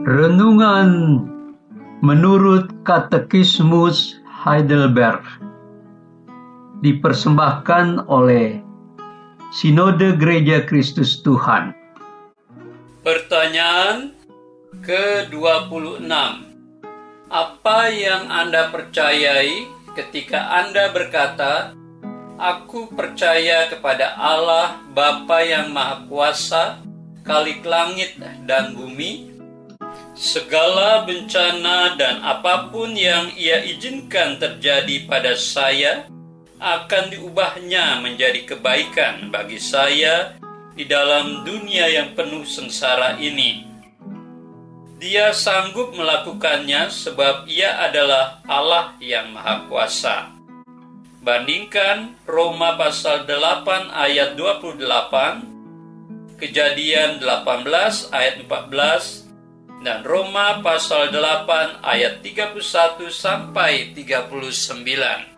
Renungan menurut Katekismus Heidelberg dipersembahkan oleh Sinode Gereja Kristus Tuhan. Pertanyaan ke-26. Apa yang Anda percayai ketika Anda berkata, "Aku percaya kepada Allah Bapa yang Maha Kuasa, Khalik langit dan bumi. Segala bencana dan apapun yang Ia izinkan terjadi pada saya akan diubahnya menjadi kebaikan bagi saya di dalam dunia yang penuh sengsara ini. Dia sanggup melakukannya sebab Ia adalah Allah yang Maha Kuasa." Bandingkan Roma pasal 8 ayat 28, Kejadian 18 ayat 14, dan Roma pasal 8 ayat 31 sampai 39.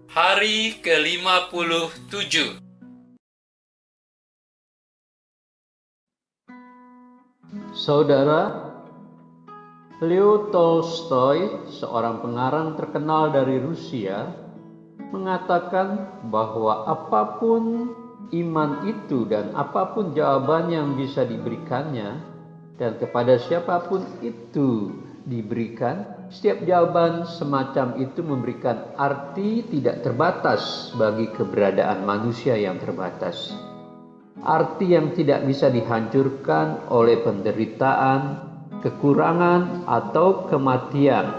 Hari ke-57. Saudara, Leo Tolstoy, seorang pengarang terkenal dari Rusia, mengatakan bahwa apapun iman itu dan apapun jawaban yang bisa diberikannya, dan kepada siapapun itu diberikan, setiap jawaban semacam itu memberikan arti tidak terbatas bagi keberadaan manusia yang terbatas. Arti yang tidak bisa dihancurkan oleh penderitaan, kekurangan, atau kematian.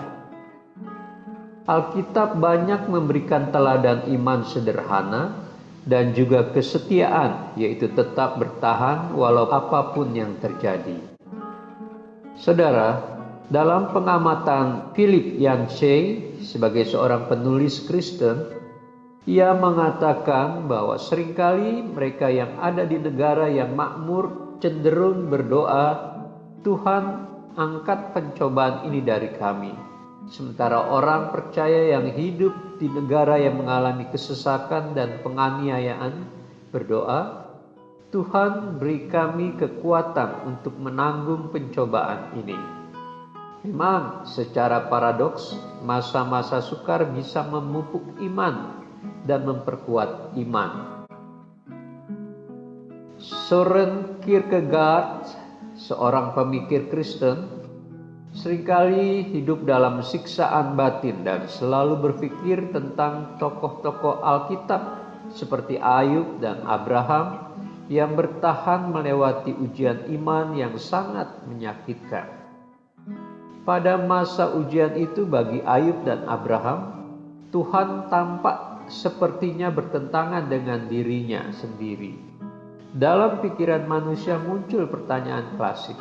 Alkitab banyak memberikan teladan iman sederhana dan juga kesetiaan, yaitu tetap bertahan walau apapun yang terjadi. Saudara, dalam pengamatan Philip Yancey sebagai seorang penulis Kristen, ia mengatakan bahwa seringkali mereka yang ada di negara yang makmur cenderung berdoa, "Tuhan, angkat pencobaan ini dari kami." Sementara orang percaya yang hidup di negara yang mengalami kesesakan dan penganiayaan berdoa, "Tuhan, beri kami kekuatan untuk menanggung pencobaan ini." Memang secara paradoks, masa-masa sukar bisa memupuk iman dan memperkuat iman. Søren Kierkegaard, seorang pemikir Kristen, seringkali hidup dalam siksaan batin dan selalu berpikir tentang tokoh-tokoh Alkitab seperti Ayub dan Abraham yang bertahan melewati ujian iman yang sangat menyakitkan. Pada masa ujian itu bagi Ayub dan Abraham, Tuhan tampak sepertinya bertentangan dengan dirinya sendiri. Dalam pikiran manusia muncul pertanyaan klasik,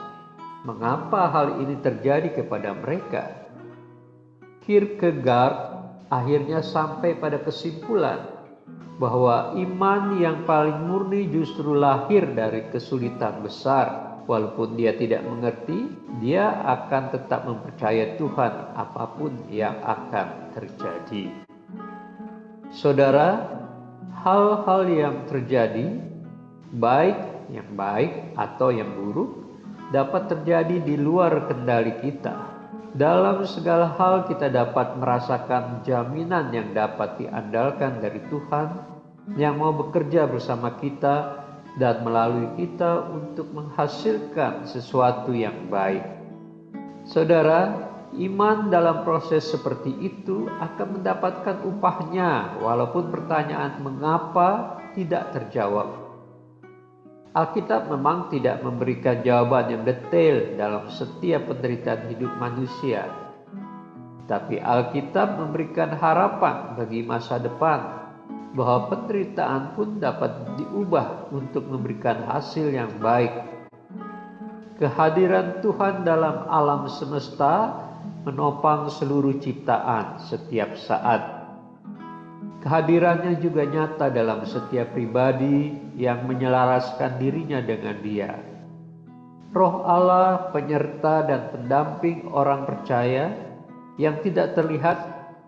mengapa hal ini terjadi kepada mereka? Kierkegaard akhirnya sampai pada kesimpulan bahwa iman yang paling murni justru lahir dari kesulitan besar. Walaupun dia tidak mengerti, dia akan tetap mempercayai Tuhan apapun yang akan terjadi. Saudara, hal-hal yang terjadi, baik yang baik atau yang buruk, dapat terjadi di luar kendali kita. Dalam segala hal kita dapat merasakan jaminan yang dapat diandalkan dari Tuhan yang mau bekerja bersama kita dan melalui kita untuk menghasilkan sesuatu yang baik. Saudara, iman dalam proses seperti itu akan mendapatkan upahnya walaupun pertanyaan mengapa tidak terjawab. Alkitab memang tidak memberikan jawaban yang detail dalam setiap penderitaan hidup manusia. Tapi Alkitab memberikan harapan bagi masa depan, bahwa penderitaan pun dapat diubah untuk memberikan hasil yang baik. Kehadiran Tuhan dalam alam semesta menopang seluruh ciptaan setiap saat. Kehadirannya juga nyata dalam setiap pribadi yang menyelaraskan dirinya dengan Dia. Roh Allah penyerta dan pendamping orang percaya yang tidak terlihat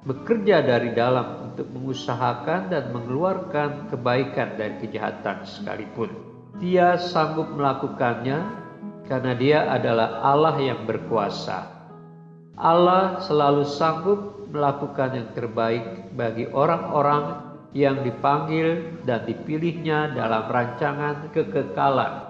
bekerja dari dalam untuk mengusahakan dan mengeluarkan kebaikan dari kejahatan sekalipun. Dia sanggup melakukannya karena Dia adalah Allah yang berkuasa. Allah selalu sanggup melakukan yang terbaik bagi orang-orang yang dipanggil dan dipilihnya dalam rancangan kekekalan.